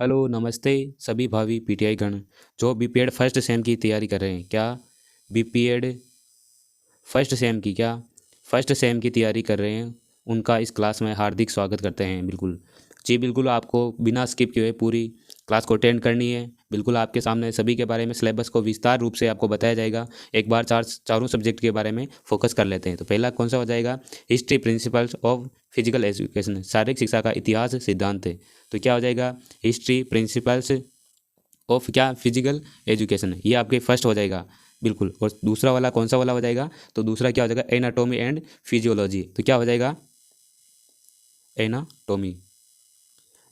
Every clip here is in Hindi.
हेलो नमस्ते सभी भावी पीटीआई गण जो बीपीएड फर्स्ट सेम की तैयारी कर रहे हैं। क्या बीपीएड फर्स्ट सेम की तैयारी कर रहे हैं, उनका इस क्लास में हार्दिक स्वागत करते हैं। बिल्कुल जी, बिल्कुल आपको बिना स्किप किए पूरी क्लास को अटेंड करनी है। बिल्कुल आपके सामने सभी के बारे में सिलेबस को विस्तार रूप से आपको बताया जाएगा। एक बार चारों सब्जेक्ट के बारे में फोकस कर लेते हैं। तो पहला कौन सा हो जाएगा? History principles of physical education, शारीरिक शिक्षा का इतिहास सिद्धांत। तो क्या हो जाएगा? हिस्ट्री प्रिंसिपल्स ऑफ क्या फिजिकल एजुकेशन, ये आपके फर्स्ट हो जाएगा। बिल्कुल। और दूसरा वाला कौन सा वाला हो जाएगा? तो दूसरा क्या हो जाएगा? Anatomy and physiology. तो क्या हो जाएगा? Anatomy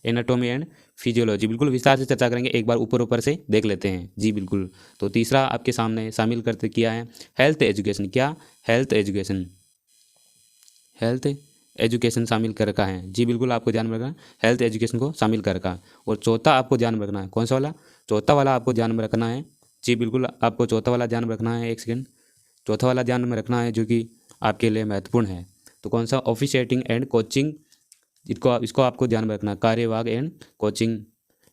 anatomy and physiology. बिल्कुल विस्तार से चर्चा करेंगे, एक बार ऊपर ऊपर से देख लेते हैं जी। बिल्कुल। तो तीसरा आपके सामने शामिल करते किया है हेल्थ एजुकेशन। क्या? हेल्थ एजुकेशन शामिल कर रखा है जी। बिल्कुल आपको ध्यान में रखना, हेल्थ एजुकेशन को शामिल कर रखा। और चौथा आपको ध्यान में रखना है, कौन सा वाला? चौथा वाला आपको ध्यान में रखना है जी। बिल्कुल आपको चौथा वाला ध्यान में रखना है। एक सेकेंड, चौथा वाला ध्यान में रखना है जो कि आपके लिए महत्वपूर्ण है। तो कौन सा? Officiating and coaching. इसको आपको ध्यान में रखना, कार्यवाहक एंड कोचिंग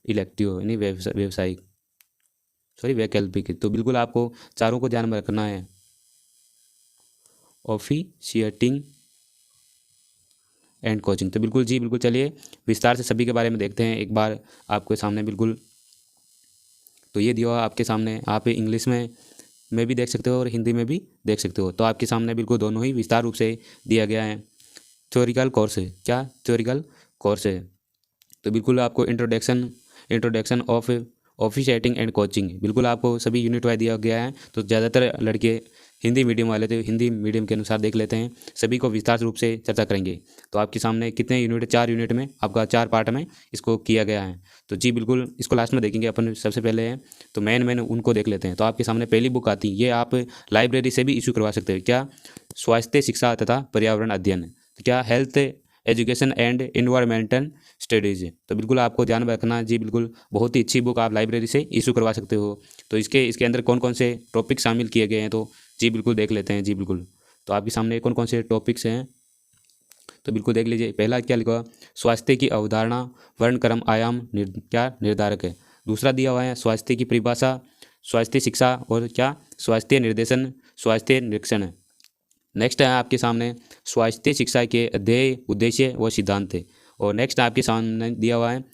इलेक्टिव यानी व्यवसायिक वैकल्पिक। तो बिल्कुल आपको चारों को ध्यान में रखना है। Officiating and coaching. तो बिल्कुल जी, बिल्कुल चलिए विस्तार से सभी के बारे में देखते हैं एक बार आपके सामने। बिल्कुल तो ये दिया हुआ आपके सामने, आप इंग्लिश में भी देख सकते हो और हिंदी में भी देख सकते हो। तो आपके सामने बिल्कुल दोनों ही विस्तार रूप से दिया गया है। थ्योरिकल कोर्स है। क्या? थ्योरिकल कोर्स है। तो बिल्कुल आपको introduction of officiating and coaching, बिल्कुल आपको सभी यूनिट वाइज दिया गया है। तो ज़्यादातर लड़के हिंदी मीडियम वाले थे, हिंदी मीडियम के अनुसार देख लेते हैं। सभी को विस्तार रूप से चर्चा करेंगे। तो आपके सामने कितने यूनिट? 4 यूनिट में आपका 4 पार्ट में इसको किया गया है। तो जी बिल्कुल इसको लास्ट में देखेंगे अपन। सबसे पहले है तो मेन उनको देख लेते हैं। तो आपके सामने पहली बुक आती है, ये आप लाइब्रेरी से भी इशू करवा सकते हो। क्या? स्वास्थ्य शिक्षा तथा पर्यावरण अध्ययन। तो क्या? Health education and environmental studies. तो बिल्कुल आपको ध्यान में रखना जी। बिल्कुल बहुत ही अच्छी बुक आप लाइब्रेरी से इशू करवा सकते हो। तो इसके अंदर कौन कौन से टॉपिक शामिल किए गए हैं, तो जी बिल्कुल देख लेते हैं जी। बिल्कुल तो आपके सामने कौन कौन से टॉपिक्स हैं, तो बिल्कुल देख लीजिए। पहला क्या लिखा? स्वास्थ्य की अवधारणा, वर्ण क्रम आयाम क्या निर्धारक है। दूसरा दिया हुआ है स्वास्थ्य की परिभाषा, स्वास्थ्य शिक्षा और क्या स्वास्थ्य निर्देशन, स्वास्थ्य निरीक्षण। नेक्स्ट है आपके सामने स्वास्थ्य शिक्षा के अध्यय, उद्देश्य व सिद्धांत है। और नेक्स्ट आपके सामने दिया हुआ है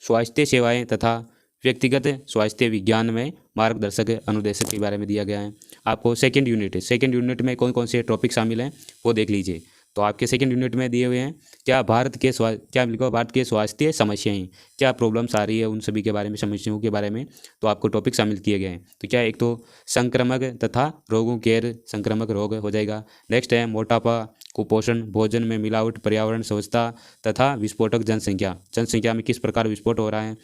स्वास्थ्य सेवाएं तथा व्यक्तिगत स्वास्थ्य विज्ञान में मार्गदर्शक अनुदेशक के बारे में दिया गया है। आपको सेकंड यूनिट है, सेकंड यूनिट में कौन कौन से टॉपिक शामिल हैं वो देख लीजिए। तो आपके सेकंड यूनिट में दिए हुए हैं क्या क्या लिखा? भारत के स्वास्थ्य समस्याएं, क्या प्रॉब्लम्स आ रही है उन सभी के बारे में, समस्याओं के बारे में तो आपको टॉपिक शामिल किए गए हैं। तो क्या? एक तो संक्रामक तथा रोगों केयर, संक्रामक रोग हो जाएगा। नेक्स्ट है मोटापा, कुपोषण, भोजन में मिलावट, पर्यावरण स्वच्छता तथा विस्फोटक जनसंख्या में किस प्रकार विस्फोट हो रहा है,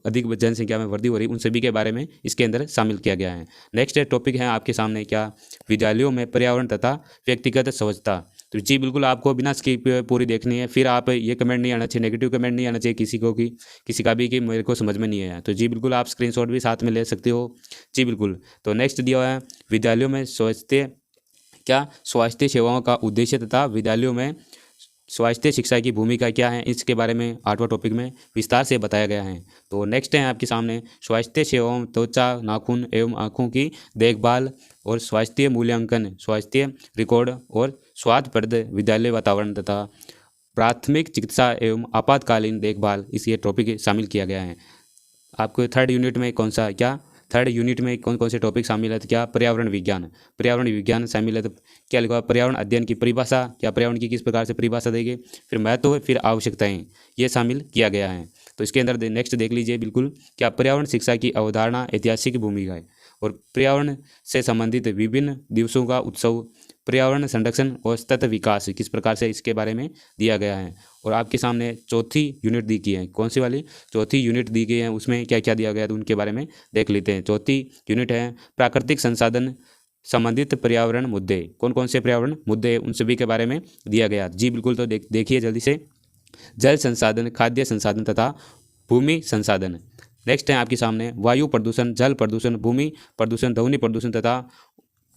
अधिक जनसंख्या में वृद्धि हो रही, उन सभी के बारे में इसके अंदर शामिल किया गया है। नेक्स्ट टॉपिक है आपके सामने क्या? विद्यालयों में पर्यावरण तथा व्यक्तिगत स्वच्छता। तो जी बिल्कुल आपको बिना स्किप पूरी देखनी है। फिर आप ये कमेंट नहीं आना चाहिए, नेगेटिव कमेंट नहीं आना चाहिए किसी को कि किसी का भी कि मेरे को समझ में नहीं आया। तो जी बिल्कुल आप स्क्रीनशॉट भी साथ में ले सकते हो जी। बिल्कुल तो नेक्स्ट दिया हुआ है विद्यालयों में स्वास्थ्य सेवाओं का उद्देश्य तथा विद्यालयों में स्वास्थ्य शिक्षा की भूमिका क्या है, इसके बारे में 8वां टॉपिक में विस्तार से बताया गया है। तो नेक्स्ट है आपके सामने स्वास्थ्य सेवाओं, त्वचा, नाखून एवं आँखों की देखभाल और स्वास्थ्य मूल्यांकन, स्वास्थ्य रिकॉर्ड और स्वास्थ्यप्रद विद्यालय वातावरण तथा प्राथमिक चिकित्सा एवं आपातकालीन देखभाल, इस ये टॉपिक शामिल किया गया है। आपको थर्ड यूनिट में कौन सा क्या? थर्ड यूनिट में कौन कौन से टॉपिक शामिल है? तो क्या? पर्यावरण विज्ञान शामिल है। तो क्या लिखा? पर्यावरण अध्ययन की परिभाषा, क्या पर्यावरण की किस प्रकार से परिभाषा देंगे, फिर महत्व, फिर आवश्यकताएं, ये शामिल किया गया है। तो इसके अंदर नेक्स्ट देख लीजिए। बिल्कुल क्या? पर्यावरण शिक्षा की अवधारणा, ऐतिहासिक भूमिका है और पर्यावरण से संबंधित विभिन्न दिवसों का उत्सव, पर्यावरण संरक्षण और सतत विकास किस प्रकार से, इसके बारे में दिया गया है। और आपके सामने चौथी यूनिट दी गई है, कौन सी वाली? चौथी यूनिट दी गई है, उसमें क्या क्या दिया गया है तो उनके बारे में देख लेते हैं। चौथी यूनिट है प्राकृतिक संसाधन संबंधित पर्यावरण मुद्दे। कौन कौन से पर्यावरण मुद्दे उन सभी के बारे में दिया गया जी। बिल्कुल तो देखिए जल्दी से। जल संसाधन, खाद्य संसाधन तथा भूमि संसाधन। नेक्स्ट है आपके सामने वायु प्रदूषण, जल प्रदूषण, भूमि प्रदूषण, ध्वनि प्रदूषण तथा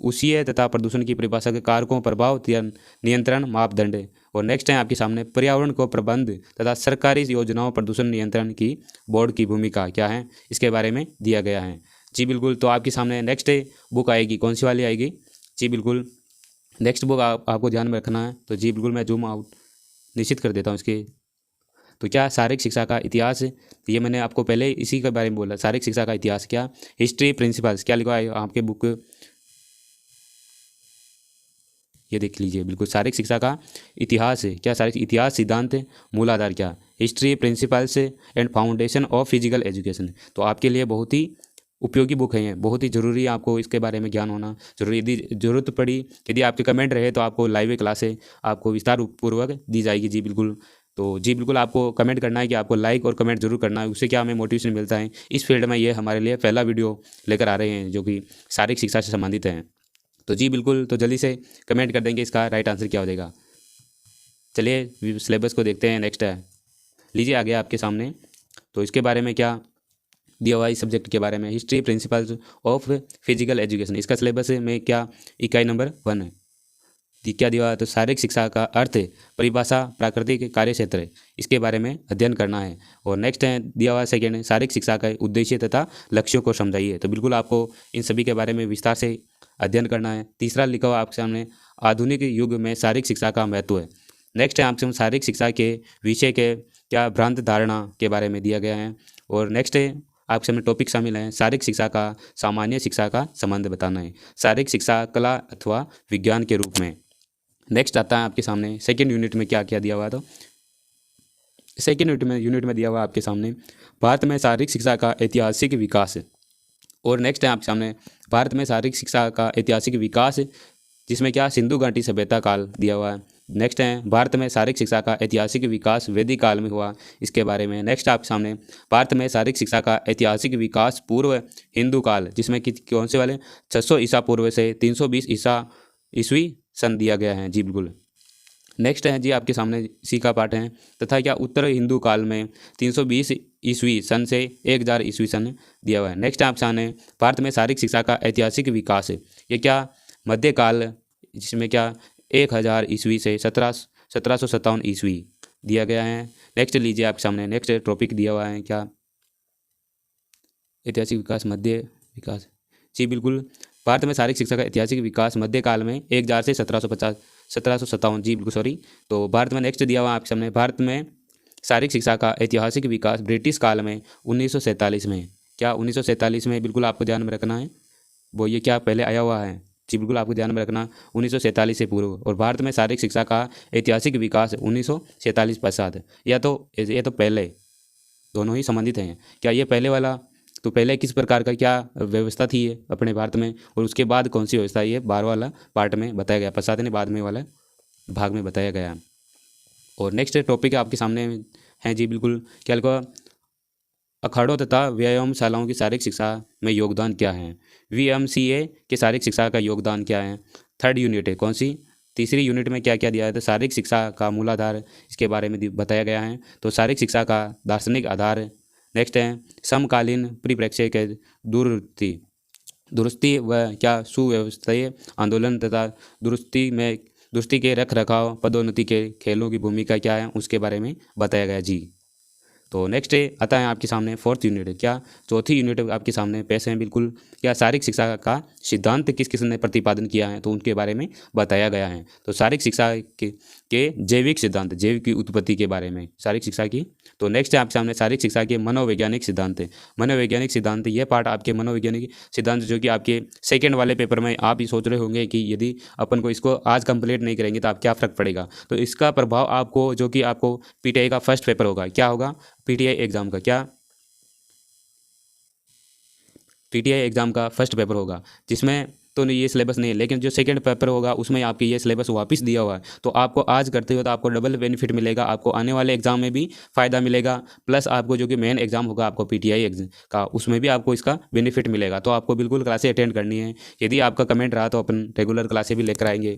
उष्मीय तथा प्रदूषण की परिभाषा के कारकों, प्रभाव, नियंत्रण मापदंड। और नेक्स्ट है आपके सामने पर्यावरण को प्रबंध तथा सरकारी योजनाओं प्रदूषण नियंत्रण की बोर्ड की भूमिका क्या है, इसके बारे में दिया गया है। जी बिल्कुल, तो आपके सामने नेक्स्ट बुक आएगी, कौन सी वाली आएगी? जी बिल्कुल, नेक्स्ट बुक आपको ध्यान में रखना है। तो जी बिल्कुल, मैं जूम आउट निश्चित कर देता हूँ इसके। तो क्या शारीरिक शिक्षा का इतिहास, ये मैंने आपको पहले इसी के बारे में बोला, शारीरिक शिक्षा का इतिहास क्या, हिस्ट्री प्रिंसिपल्स, क्या लिखा है आपके बुक, ये देख लीजिए। बिल्कुल, शारीरिक शिक्षा का इतिहास है क्या, शारीरिक इतिहास, सिद्धांत, मूलाधार क्या, history principles and foundation of physical education. तो आपके लिए बहुत ही उपयोगी बुक है, ये बहुत ही ज़रूरी है, आपको इसके बारे में ज्ञान होना जरूरी। यदि ज़रूरत पड़ी, यदि आपके कमेंट रहे तो आपको लाइव क्लासें आपको विस्तार पूर्वक दी जाएगी। जी बिल्कुल, तो जी बिल्कुल आपको कमेंट करना है कि आपको लाइक और कमेंट जरूर करना है, उससे क्या हमें मोटिवेशन मिलता है इस फील्ड में। ये हमारे लिए पहला वीडियो लेकर आ रहे हैं जो कि शारीरिक शिक्षा से संबंधित है। तो जी बिल्कुल, तो जल्दी से कमेंट कर देंगे इसका राइट आंसर क्या हो जाएगा। चलिए सिलेबस को देखते हैं। नेक्स्ट है, लीजिए आ गया आपके सामने। तो इसके बारे में क्या दिया हुआ, इस सब्जेक्ट के बारे में, history principles of physical education. इसका सिलेबस में क्या इकाई नंबर 1 है, क्या दिया हुआ है? तो शारीरिक शिक्षा का अर्थ, परिभाषा, प्राकृतिक कार्य क्षेत्र, इसके बारे में अध्ययन करना है। और नेक्स्ट है दिया हुआ सेकेंड, शारीरिक शिक्षा का उद्देश्य तथा लक्ष्यों को समझाइए। तो बिल्कुल आपको इन सभी के बारे में विस्तार से अध्ययन करना है। तीसरा लिखा हुआ आपके सामने, आधुनिक युग में शारीरिक शिक्षा का महत्व है। नेक्स्ट है आपके शारीरिक शिक्षा के विषय के क्या भ्रांत धारणा के बारे में दिया गया है। और नेक्स्ट है आपके सामने टॉपिक शामिल हैं, शारीरिक शिक्षा का सामान्य शिक्षा का संबंध बताना है, शारीरिक शिक्षा कला अथवा विज्ञान के रूप में। नेक्स्ट आता है आपके सामने सेकेंड यूनिट में क्या क्या दिया हुआ। तो सेकेंड यूनिट में दिया हुआ आपके सामने भारत में शारीरिक शिक्षा का ऐतिहासिक विकास। और नेक्स्ट है आपके सामने भारत में शारीरिक शिक्षा का ऐतिहासिक विकास, जिसमें क्या सिंधु घाटी सभ्यता काल दिया हुआ है। नेक्स्ट है भारत में शारीरिक शिक्षा का ऐतिहासिक विकास वैदिक काल में हुआ, इसके बारे में। नेक्स्ट आपके सामने भारत में शारीरिक शिक्षा का ऐतिहासिक विकास पूर्व हिंदू काल, जिसमें कि कौन से वाले 600 ईसा पूर्व से 320 ईस्वी सन दिया गया है। जी बिल्कुल, नेक्स्ट है जी आपके सामने इसी का पाठ है, तथा क्या उत्तर हिंदू काल में 320 ईस्वी सन से 1000 ईस्वी सन दिया हुआ है। नेक्स्ट आपके सामने भारत में शारीरिक शिक्षा का ऐतिहासिक विकास, ये क्या मध्यकाल, जिसमें क्या 1000 ईस्वी से 1757 ईस्वी दिया गया है। नेक्स्ट लीजिए आपके सामने, नेक्स्ट टॉपिक दिया हुआ है क्या, ऐतिहासिक विकास मध्य विकास। जी बिल्कुल, भारत में शारीरिक शिक्षा का ऐतिहासिक विकास मध्यकाल में 1000 से 1757। जी बिल्कुल सॉरी। तो भारत में नेक्स्ट दिया हुआ आपके सामने, भारत में शारीरिक शिक्षा का ऐतिहासिक विकास ब्रिटिश काल में 1947 में, क्या 1947 में, बिल्कुल आपको ध्यान में रखना है वो, ये क्या पहले आया हुआ है। जी बिल्कुल आपको ध्यान में रखना 1947 से पूर्व। और भारत में शारीरिक शिक्षा का ऐतिहासिक विकास 1947 पश्चात। ये तो पहले, दोनों ही संबंधित हैं। क्या ये पहले वाला, तो पहले किस प्रकार का क्या व्यवस्था थी अपने भारत में, और उसके बाद कौन सी व्यवस्था, ये 12 वाला पार्ट में बताया गया, पश्चात ने बाद में वाला भाग में बताया गया। और नेक्स्ट टॉपिक आपके सामने है जी बिल्कुल, क्या लिखा, अखाड़ों तथा व्यायामशालाओं की शारीरिक शिक्षा में योगदान क्या है, VMCA के शारीरिक शिक्षा का योगदान क्या है। थर्ड यूनिट है कौन सी, तीसरी यूनिट में क्या क्या दिया है, तो शारीरिक शिक्षा का मूलाधार, इसके बारे में बताया गया है। तो शारीरिक शिक्षा का दार्शनिक आधार। नेक्स्ट है समकालीन परिप्रेक्ष्य के दुरुस्ती व क्या सुव्यवस्थीय आंदोलन तथा दुरुस्ती के रख रखाव, पदोन्नति के खेलों की भूमिका क्या है, उसके बारे में बताया गया। जी तो नेक्स्ट आता है आपके सामने फोर्थ यूनिट, क्या चौथी यूनिट आपके सामने पेश है बिल्कुल, क्या शारीरिक शिक्षा का सिद्धांत किस किस ने प्रतिपादन किया है, तो उनके बारे में बताया गया है। तो शारीरिक शिक्षा के जैविक सिद्धांत, जैविक की उत्पत्ति के बारे में शारीरिक शिक्षा की। तो नेक्स्ट है आपके सामने शारीरिक शिक्षा के मनोवैज्ञानिक सिद्धांत। मनोवैज्ञानिक सिद्धांत, ये पार्ट आपके मनोवैज्ञानिक सिद्धांत जो कि आपके सेकेंड वाले पेपर में आप ही सोच रहे होंगे कि यदि अपन को इसको आज कंप्लीट नहीं करेंगे तो आप क्या फ़र्क पड़ेगा। तो इसका प्रभाव आपको, जो कि आपको PTI का फर्स्ट पेपर होगा, क्या होगा, PTI एग्ज़ाम का, क्या PTI एग्ज़ाम का फर्स्ट पेपर होगा, जिसमें तो ये सिलेबस नहीं है, लेकिन जो सेकंड पेपर होगा उसमें आपकी ये सिलेबस वापस दिया हुआ है। तो आपको आज करते हो तो आपको डबल बेनिफिट मिलेगा, आपको आने वाले एग्जाम में भी फ़ायदा मिलेगा, प्लस आपको जो कि मेन एग्जाम होगा आपको PTI एग्जाम का, उसमें भी आपको इसका बेनिफिट मिलेगा। तो आपको बिल्कुल क्लासें अटेंड करनी है। यदि आपका कमेंट रहा तो अपन रेगुलर क्लासें भी लेकर आएंगे,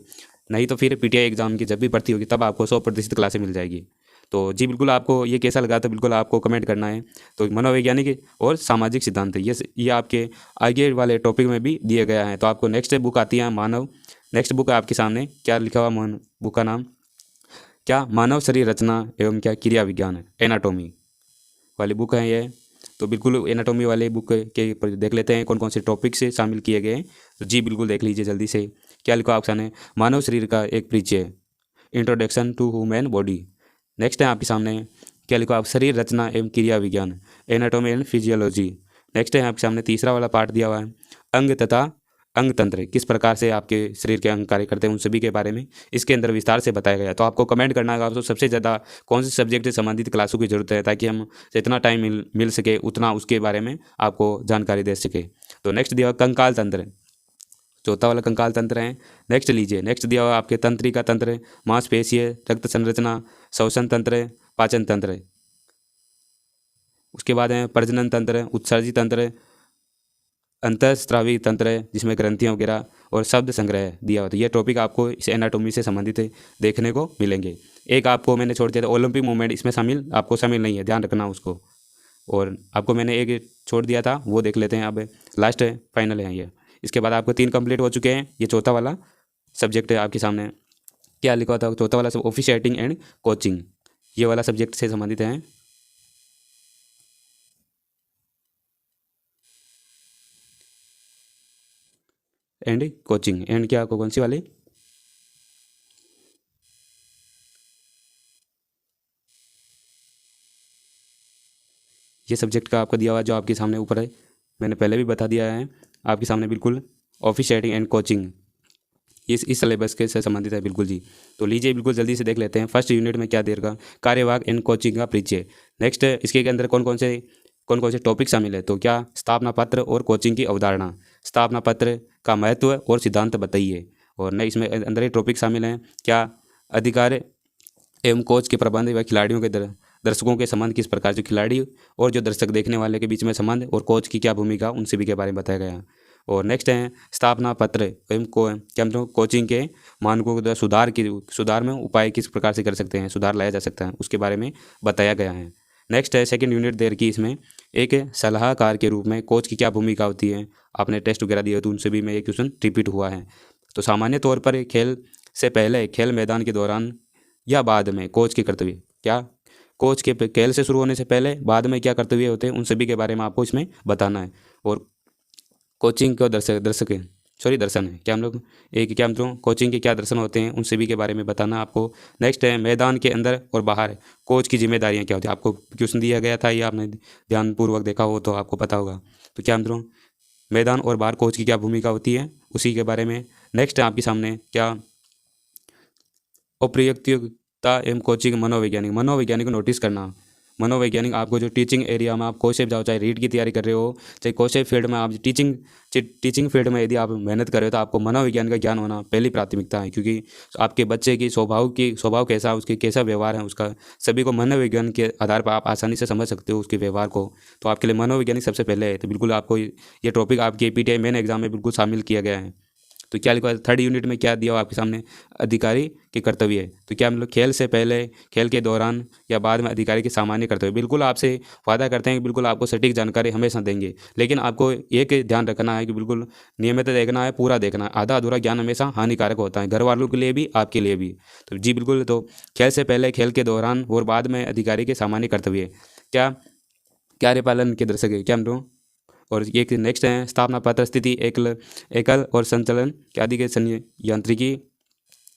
नहीं तो फिर PTI एग्जाम की जब भी भर्ती होगी तब आपको 100% क्लासें मिल जाएगी। तो जी बिल्कुल आपको ये कैसा लगा तो बिल्कुल आपको कमेंट करना है। तो मनोवैज्ञानिक और सामाजिक सिद्धांत ये आपके आगे वाले टॉपिक में भी दिए गया है। तो आपको नेक्स्ट बुक आती है मानव, नेक्स्ट बुक है आपके सामने, क्या लिखा हुआ बुक का नाम, क्या मानव शरीर रचना एवं क्या क्रिया विज्ञान, एनाटॉमी वाली बुक है ये। तो बिल्कुल एनाटॉमी वाले बुक के ऊपर देख लेते हैं कौन कौन से टॉपिक से शामिल किए गए हैं। तो जी बिल्कुल देख लीजिए जल्दी से। क्या लिखा आपके सामने, मानव शरीर का एक परिचय, introduction to human body. Next है आपके सामने, क्या लिखा आप, शरीर रचना एवं क्रिया विज्ञान, एनाटॉमी एंड फिजियोलॉजी। नेक्स्ट है आपके सामने तीसरा वाला पार्ट दिया हुआ है, अंग तथा अंग तंत्र, किस प्रकार से आपके शरीर के अंग कार्य करते हैं उन सभी के बारे में इसके अंदर विस्तार से बताया गया है। तो आपको कमेंट करना है आपको सबसे ज़्यादा कौन से सब्जेक्ट से संबंधित क्लासों की जरूरत है, ताकि हम जितना टाइम मिल सके उतना उसके बारे में आपको जानकारी दे सके। तो नेक्स्ट दिया हुआ कंकाल तंत्र, चौथा वाला कंकाल तंत्र है। नेक्स्ट लीजिए, नेक्स्ट दिया हुआ आपके तंत्रिका तंत्र, मांसपेशीय, रक्त संरचना, श्वसन तंत्र, पाचन तंत्र। उसके बाद है प्रजनन तंत्र, उत्सर्जी तंत्र, अंतःस्रावी तंत्र है जिसमें ग्रंथियाँ वगैरह, और शब्द संग्रह दिया हुआ। तो ये टॉपिक आपको इस एनाटॉमी से संबंधित देखने को मिलेंगे। एक आपको मैंने छोड़ दिया था ओलंपिक मूवमेंट, इसमें आपको शामिल नहीं है, ध्यान रखना उसको। और आपको मैंने एक छोड़ दिया था वो देख लेते हैं, अब लास्ट है, फाइनल है ये। इसके बाद आपको 3 कंप्लीट हो चुके हैं। ये चौथा वाला सब्जेक्ट है आपके सामने, क्या लिखा था चौथा वाला सब, ऑफिशिएटिंग एंड कोचिंग, ये वाला सब्जेक्ट से संबंधित है। एंड कोचिंग, एंड क्या कौन सी वाली, ये सब्जेक्ट का आपको दिया हुआ जो आपके सामने ऊपर है, मैंने पहले भी बता दिया है आपके सामने बिल्कुल, ऑफिशिएटिंग एंड कोचिंग, इस सिलेबस के से संबंधित है बिल्कुल जी। तो लीजिए बिल्कुल जल्दी से देख लेते हैं फर्स्ट यूनिट में क्या देगा, कार्यवाहक एंड कोचिंग का परिचय। नेक्स्ट इसके अंदर कौन कौन से टॉपिक शामिल है, तो क्या स्थापना पत्र और कोचिंग की अवधारणा, स्थापना पत्र का महत्व और सिद्धांत बताइए। और नए इसमें अंदर ही टॉपिक शामिल हैं, क्या अधिकार एवं कोच के प्रबंध व खिलाड़ियों के दर्शकों के संबंध, किस प्रकार से खिलाड़ी और जो दर्शक देखने वाले के बीच में संबंध, और कोच की क्या भूमिका, उन सभी के बारे में बताया गया है। और नेक्स्ट है स्थापना पत्र एवं क्या मतलब कोचिंग के मानकों के सुधार में उपाय किस प्रकार से कर सकते हैं, सुधार लाया जा सकता है, उसके बारे में बताया गया है। नेक्स्ट है सेकंड यूनिट देर की, इसमें एक सलाहकार के रूप में कोच की क्या भूमिका होती है, आपने टेस्ट वगैरह दिए तो उन सभी में ये क्वेश्चन रिपीट हुआ है। तो सामान्य तौर पर खेल से पहले, खेल मैदान के दौरान या बाद में कोच के कर्तव्य क्या, कोच के खेल से शुरू होने से पहले बाद में क्या कर्तव्य होते हैं उन सभी के बारे में आपको इसमें बताना है। और कोचिंग को दर्शन है, क्या हम लोग एक क्या मतलब कोचिंग के क्या दर्शन होते हैं उन सभी के बारे में बताना आपको। नेक्स्ट है मैदान के अंदर और बाहर कोच की जिम्मेदारियां क्या होती है, आपको क्वेश्चन दिया गया था, ये आपने ध्यानपूर्वक देखा हो तो आपको पता होगा। तो क्या मतलब मैदान और बाहर कोच की क्या भूमिका होती है उसी के बारे में। नेक्स्ट है आपके सामने क्या, अप्रयुक्तता एवं कोचिंग, मनोवैज्ञानिक को नोटिस करना। मनोवैज्ञानिक आपको जो टीचिंग एरिया में आप कोई से जाओ, चाहे रीड की तैयारी कर रहे हो, चाहे कोई से फील्ड में आप टीचिंग फील्ड में यदि आप मेहनत कर रहे हो, तो आपको मनोविज्ञान का ज्ञान होना पहली प्राथमिकता है, क्योंकि आपके बच्चे की स्वभाव कैसा, उसके कैसा व्यवहार है, उसका सभी को मनोविज्ञान के आधार पर आप आसानी से समझ सकते हो उसके व्यवहार को। तो आपके लिए मनोवैज्ञानिक सबसे पहले है। तो बिल्कुल आपको ये टॉपिक आपके PTI मेन एग्जाम में बिल्कुल शामिल किया गया है। तो क्या लिखा है थर्ड यूनिट में, क्या दिया हुआ आपके सामने, अधिकारी के कर्तव्य है। तो क्या मतलब खेल से पहले, खेल के दौरान या बाद में अधिकारी के सामान्य कर्तव्य, बिल्कुल आपसे वादा करते हैं कि बिल्कुल आपको सटीक जानकारी हमेशा देंगे, लेकिन आपको एक ध्यान रखना है कि बिल्कुल नियमित देखना है, पूरा देखना है, आधा अधूरा ज्ञान हमेशा हानिकारक होता है, घर वालों के लिए भी आपके लिए भी। तो जी बिल्कुल, तो खेल से पहले, खेल के दौरान और बाद में अधिकारी के सामान्य कर्तव्य, क्या कार्यपालन के दर्शक है, क्या मतलब। और एक नेक्स्ट है स्थापना पत्र, स्थिति एकल और संचालन के आदि के यांत्रिकी।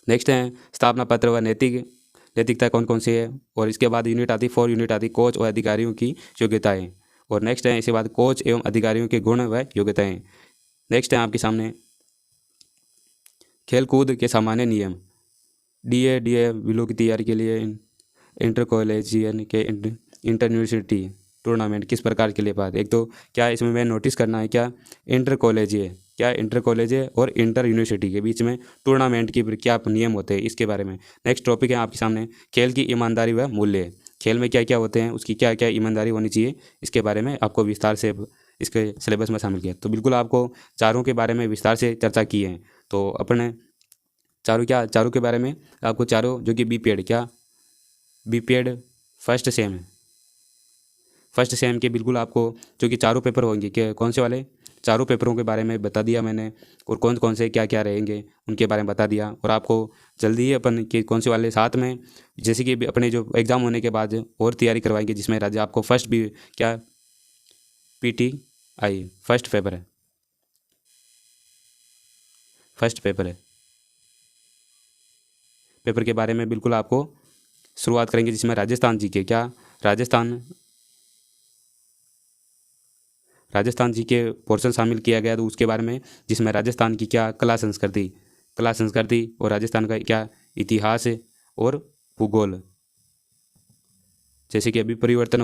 नेक्स्ट है स्थापना पत्र व नैतिकता कौन कौन सी है। और इसके बाद यूनिट आती 4 यूनिट आती कोच और अधिकारियों की योग्यताएं। और नेक्स्ट है इसके बाद कोच एवं अधिकारियों के गुण व योग्यताएं। नेक्स्ट है आपके सामने खेलकूद के सामान्य नियम, DA विलो की तैयारी के लिए इंटर कॉलेजियन के इंटर यूनिवर्सिटी टूर्नामेंट किस प्रकार के लिए बात। एक तो क्या इसमें मैं नोटिस करना है, क्या इंटर कॉलेज है, क्या इंटर कॉलेज है और इंटर यूनिवर्सिटी के बीच में टूर्नामेंट की क्या नियम होते हैं, इसके बारे में। नेक्स्ट टॉपिक है आपके सामने खेल की ईमानदारी व मूल्य, खेल में क्या क्या होते हैं, उसकी क्या क्या ईमानदारी होनी चाहिए, इसके बारे में आपको विस्तार से इसके सिलेबस में शामिल किया। तो बिल्कुल आपको चारों के बारे में विस्तार से चर्चा की है। तो अपने चारों के बारे में आपको चारों जो कि BPED क्या बीपीएड फर्स्ट सेम है। फर्स्ट सेम के बिल्कुल आपको जो कि चारों पेपर होंगे, कि कौन से वाले चारों पेपरों के बारे में बता दिया मैंने, और कौन कौन से क्या क्या रहेंगे उनके बारे में बता दिया। और आपको जल्दी ही अपन के कौन से वाले साथ में, जैसे कि अपने जो एग्ज़ाम होने के बाद और तैयारी करवाएंगे, जिसमें राज्य आपको फर्स्ट भी क्या PTI फर्स्ट पेपर है, फर्स्ट पेपर है। पेपर के बारे में बिल्कुल आपको शुरुआत करेंगे, जिसमें राजस्थान जी के क्या राजस्थान जी के पोर्शन शामिल किया गया, तो उसके बारे में, जिसमें राजस्थान की क्या कला संस्कृति और राजस्थान का क्या इतिहास और भूगोल, जैसे कि अभी परिवर्तन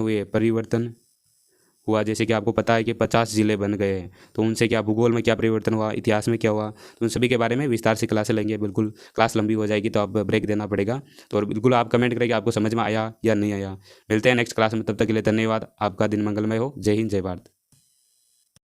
हुआ, जैसे कि आपको पता है कि 50 ज़िले बन गए हैं, तो उनसे क्या भूगोल में क्या परिवर्तन हुआ, इतिहास में क्या हुआ, तो उन सभी के बारे में विस्तार से क्लासें लेंगे। बिल्कुल क्लास लंबी हो जाएगी तो आप ब्रेक देना पड़ेगा। तो और बिल्कुल आप कमेंट करें कि आपको समझ में आया या नहीं आया। मिलते हैं नेक्स्ट क्लास में, तब तक के लिए धन्यवाद। आपका दिन मंगलमय हो। जय हिंद, जय भारत।